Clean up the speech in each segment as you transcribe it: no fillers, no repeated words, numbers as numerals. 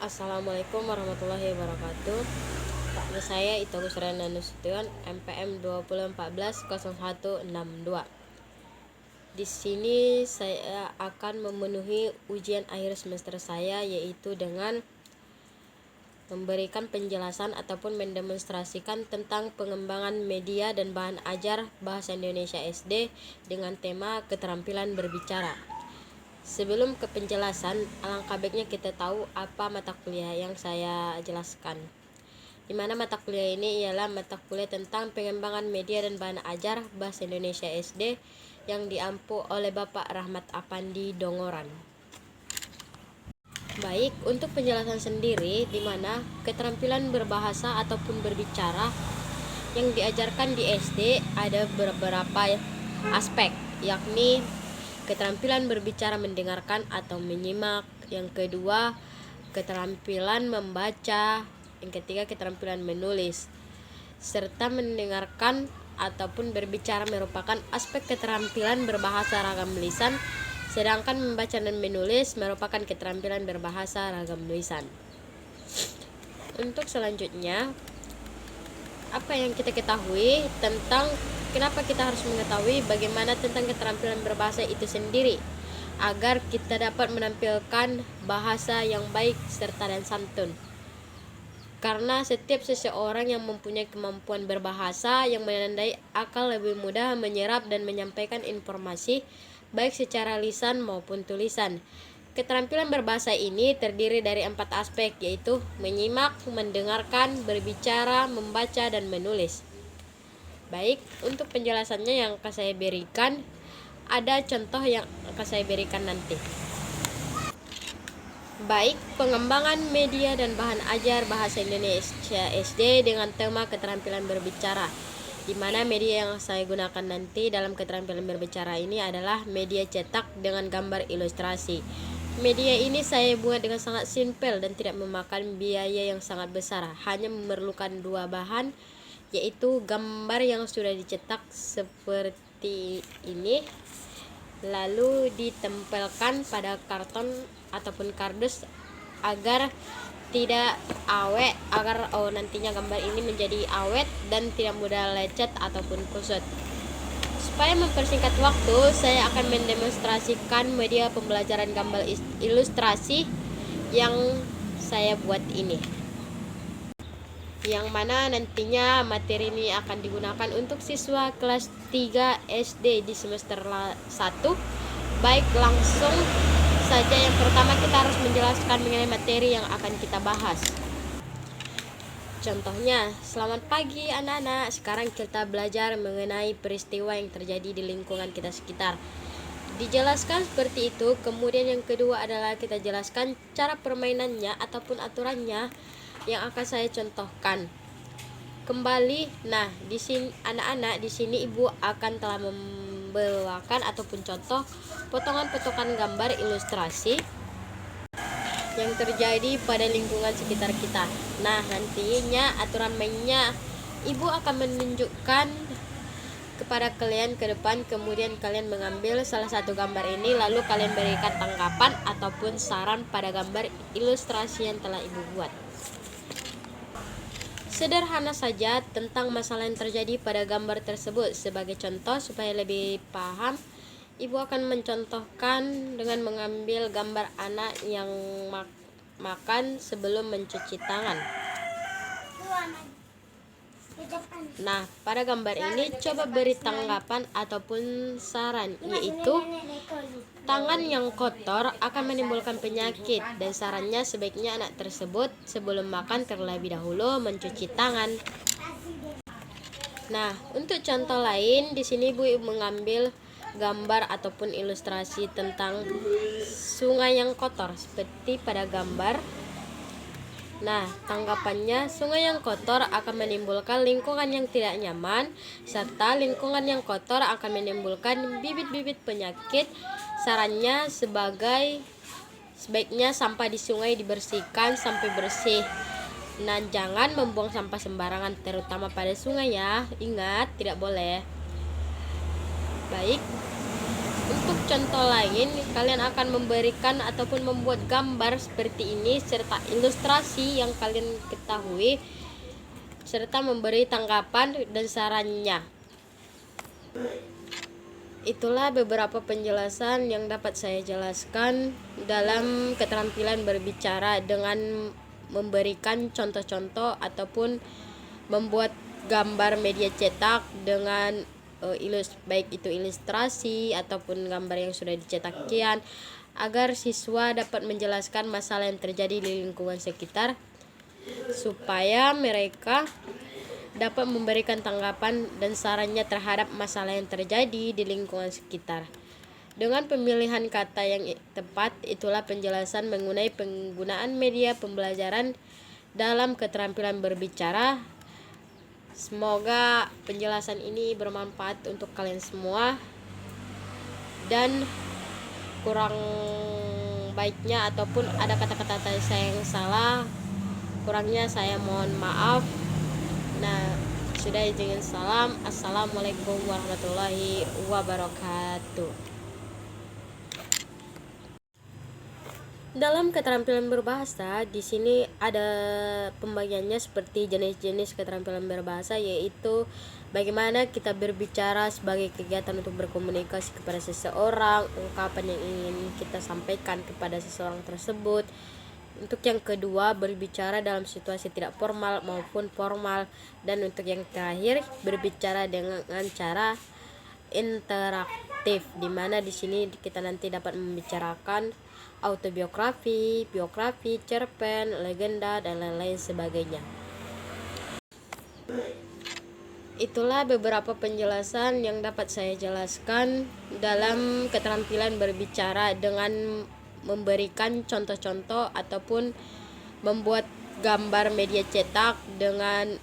Assalamualaikum warahmatullahi wabarakatuh. Nama saya Ito Gusrana Nasution, MPM 2014-0162. Di sini saya akan memenuhi ujian akhir semester saya, yaitu dengan memberikan penjelasan ataupun mendemonstrasikan tentang pengembangan media dan bahan ajar Bahasa Indonesia SD dengan tema keterampilan berbicara. Sebelum ke penjelasan, alangkah baiknya kita tahu apa mata kuliah yang saya jelaskan. Di mana mata kuliah ini ialah mata kuliah tentang pengembangan media dan bahan ajar Bahasa Indonesia SD yang diampu oleh Bapak Rahmat Apandi Dongoran. Baik, untuk penjelasan sendiri, di mana keterampilan berbahasa ataupun berbicara yang diajarkan di SD ada beberapa aspek, yakni keterampilan berbicara mendengarkan atau menyimak, yang kedua keterampilan membaca, yang ketiga keterampilan menulis. Serta mendengarkan ataupun berbicara merupakan aspek keterampilan berbahasa ragam lisan, sedangkan membaca dan menulis merupakan keterampilan berbahasa ragam lisan. Untuk selanjutnya, apa yang kita ketahui tentang kenapa kita harus mengetahui bagaimana tentang keterampilan berbahasa itu sendiri, agar kita dapat menampilkan bahasa yang baik serta dan santun. Karena setiap seseorang yang mempunyai kemampuan berbahasa yang menandai akal lebih mudah menyerap dan menyampaikan informasi baik secara lisan maupun tulisan. Keterampilan berbahasa ini terdiri dari 4 aspek, yaitu menyimak, mendengarkan, berbicara, membaca, dan menulis. Baik, untuk penjelasannya yang akan saya berikan, ada contoh yang akan saya berikan nanti. Baik, pengembangan media dan bahan ajar Bahasa Indonesia SD dengan tema keterampilan berbicara, di mana media yang saya gunakan nanti dalam keterampilan berbicara ini adalah media cetak dengan gambar ilustrasi. Media ini saya buat dengan sangat simpel dan tidak memakan biaya yang sangat besar, hanya memerlukan 2 bahan, yaitu gambar yang sudah dicetak seperti ini, lalu ditempelkan pada karton ataupun kardus agar tidak awet, agar nantinya gambar ini menjadi awet dan tidak mudah lecet ataupun kusut. Supaya mempersingkat waktu, saya akan mendemonstrasikan media pembelajaran gambar ilustrasi yang saya buat ini, yang mana nantinya materi ini akan digunakan untuk siswa kelas 3 SD di semester 1. Baik, langsung saja. Yang pertama, kita harus menjelaskan mengenai materi yang akan kita bahas. Contohnya, selamat pagi anak-anak, sekarang kita belajar mengenai peristiwa yang terjadi di lingkungan kita sekitar. Dijelaskan seperti itu. Kemudian yang kedua adalah kita jelaskan cara permainannya ataupun aturannya yang akan saya contohkan. Kembali, di sini anak-anak, di sini ibu akan telah membawakan ataupun contoh potongan-potongan gambar ilustrasi yang terjadi pada lingkungan sekitar kita. Nantinya aturan mainnya ibu akan menunjukkan kepada kalian ke depan, kemudian kalian mengambil salah satu gambar ini, lalu kalian berikan tanggapan ataupun saran pada gambar ilustrasi yang telah ibu buat. Sederhana saja tentang masalah yang terjadi pada gambar tersebut. Sebagai contoh, supaya lebih paham, ibu akan mencontohkan dengan mengambil gambar anak yang makan sebelum mencuci tangan. Pada gambar ini coba beri tanggapan ataupun saran, yaitu tangan yang kotor akan menimbulkan penyakit, dan sarannya sebaiknya anak tersebut sebelum makan terlebih dahulu mencuci tangan. Untuk contoh lain, di sini ibu mengambil gambar ataupun ilustrasi tentang sungai yang kotor seperti pada gambar. Tanggapannya, sungai yang kotor akan menimbulkan lingkungan yang tidak nyaman, serta lingkungan yang kotor akan menimbulkan bibit-bibit penyakit. Sarannya sebaiknya sampah di sungai dibersihkan sampai bersih. Jangan membuang sampah sembarangan, terutama pada sungai ya. Ingat, tidak boleh. Baik, untuk contoh lain, kalian akan memberikan ataupun membuat gambar seperti ini serta ilustrasi yang kalian ketahui serta memberi tanggapan dan sarannya. Itulah beberapa penjelasan yang dapat saya jelaskan dalam keterampilan berbicara dengan memberikan contoh-contoh ataupun membuat gambar media cetak dengan baik itu ilustrasi ataupun gambar yang sudah dicetak kian, agar siswa dapat menjelaskan masalah yang terjadi di lingkungan sekitar supaya mereka dapat memberikan tanggapan dan sarannya terhadap masalah yang terjadi di lingkungan sekitar. Dengan pemilihan kata yang tepat, itulah penjelasan mengenai penggunaan media pembelajaran dalam keterampilan berbicara. Semoga penjelasan ini bermanfaat untuk kalian semua, dan kurang baiknya ataupun ada kata-kata saya yang salah, kurangnya saya mohon maaf. Nah, sudah izin salam. Assalamualaikum warahmatullahi wabarakatuh. Dalam keterampilan berbahasa, di sini ada pembagiannya seperti jenis-jenis keterampilan berbahasa, yaitu bagaimana kita berbicara sebagai kegiatan untuk berkomunikasi kepada seseorang, ungkapan yang ingin kita sampaikan kepada seseorang tersebut. Untuk yang kedua, berbicara dalam situasi tidak formal maupun formal. Dan untuk yang terakhir, berbicara dengan cara interaktif, di mana di sini kita nanti dapat membicarakan autobiografi, biografi, cerpen, legenda, dan lain-lain sebagainya. Itulah beberapa penjelasan yang dapat saya jelaskan dalam keterampilan berbicara dengan memberikan contoh-contoh ataupun membuat gambar media cetak dengan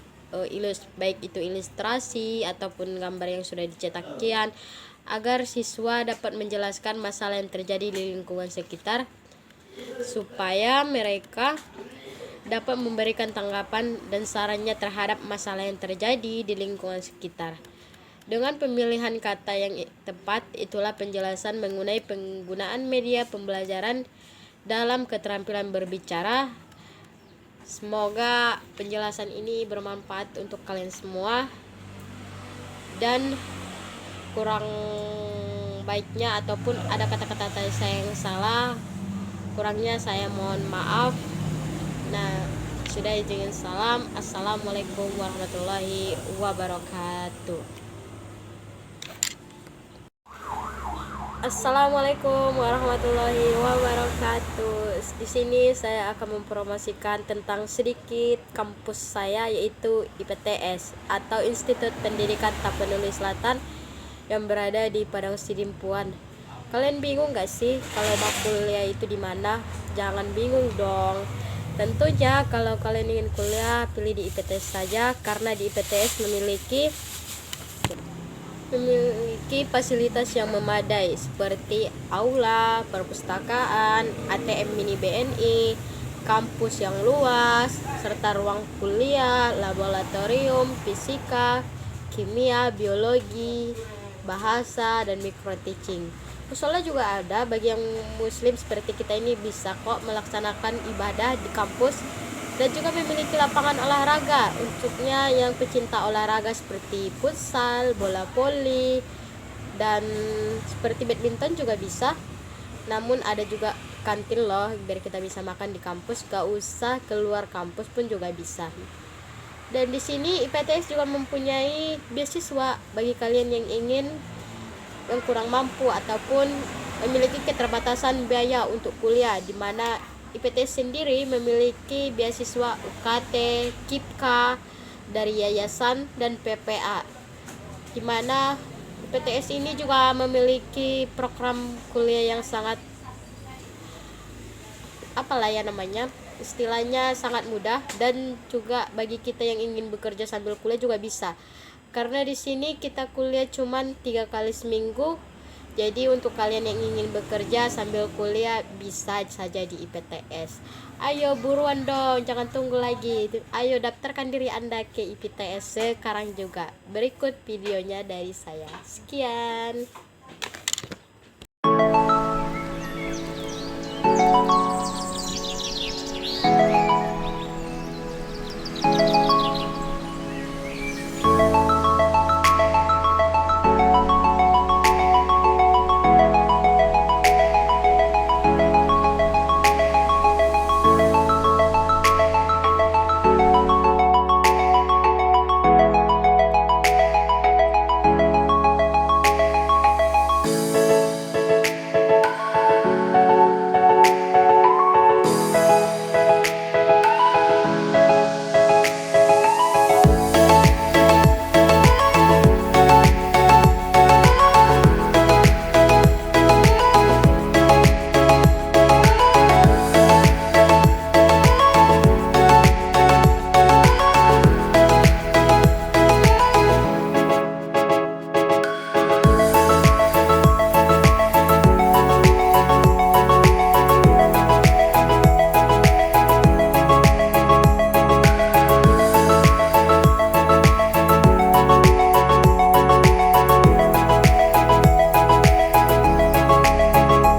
baik itu ilustrasi ataupun gambar yang sudah dicetak kian, agar siswa dapat menjelaskan masalah yang terjadi di lingkungan sekitar supaya mereka dapat memberikan tanggapan dan sarannya terhadap masalah yang terjadi di lingkungan sekitar. Dengan pemilihan kata yang tepat, itulah penjelasan mengenai penggunaan media pembelajaran dalam keterampilan berbicara. Semoga penjelasan ini bermanfaat untuk kalian semua, dan kurang baiknya ataupun ada kata-kata saya yang salah, kurangnya saya mohon maaf. Nah, sudah izin salam. Assalamualaikum warahmatullahi wabarakatuh. Assalamualaikum warahmatullahi wabarakatuh. Di sini saya akan mempromosikan tentang sedikit kampus saya, yaitu IPTS atau Institut Pendidikan Tapanuli Selatan yang berada di Padang Sidimpuan. Kalian bingung gak sih kalau mau kuliah itu di mana? Jangan bingung dong. Tentunya kalau kalian ingin kuliah, pilih di IPTS saja, karena di IPTS memiliki fasilitas yang memadai seperti aula, perpustakaan, ATM mini BNI, kampus yang luas, serta ruang kuliah, laboratorium, fisika, kimia, biologi, bahasa, dan micro teaching. Musola juga ada bagi yang muslim seperti kita ini, bisa kok melaksanakan ibadah di kampus, dan juga memiliki lapangan olahraga untuknya yang pecinta olahraga seperti futsal, bola voli, dan seperti badminton juga bisa. Namun ada juga kantin loh, biar kita bisa makan di kampus, gak usah keluar kampus pun juga bisa. Dan di sini IPTS juga mempunyai beasiswa bagi kalian yang kurang mampu ataupun memiliki keterbatasan biaya untuk kuliah, di mana IPTS sendiri memiliki beasiswa UKT, KIPKA dari yayasan dan PPA, di mana IPTS ini juga memiliki program kuliah yang sangat istilahnya sangat mudah, dan juga bagi kita yang ingin bekerja sambil kuliah juga bisa, karena di sini kita kuliah cuman 3 kali seminggu. Jadi untuk kalian yang ingin bekerja sambil kuliah bisa saja di IPTS. Ayo buruan dong, jangan tunggu lagi. Ayo daftarkan diri Anda ke IPTS sekarang juga. Berikut videonya dari saya. Sekian.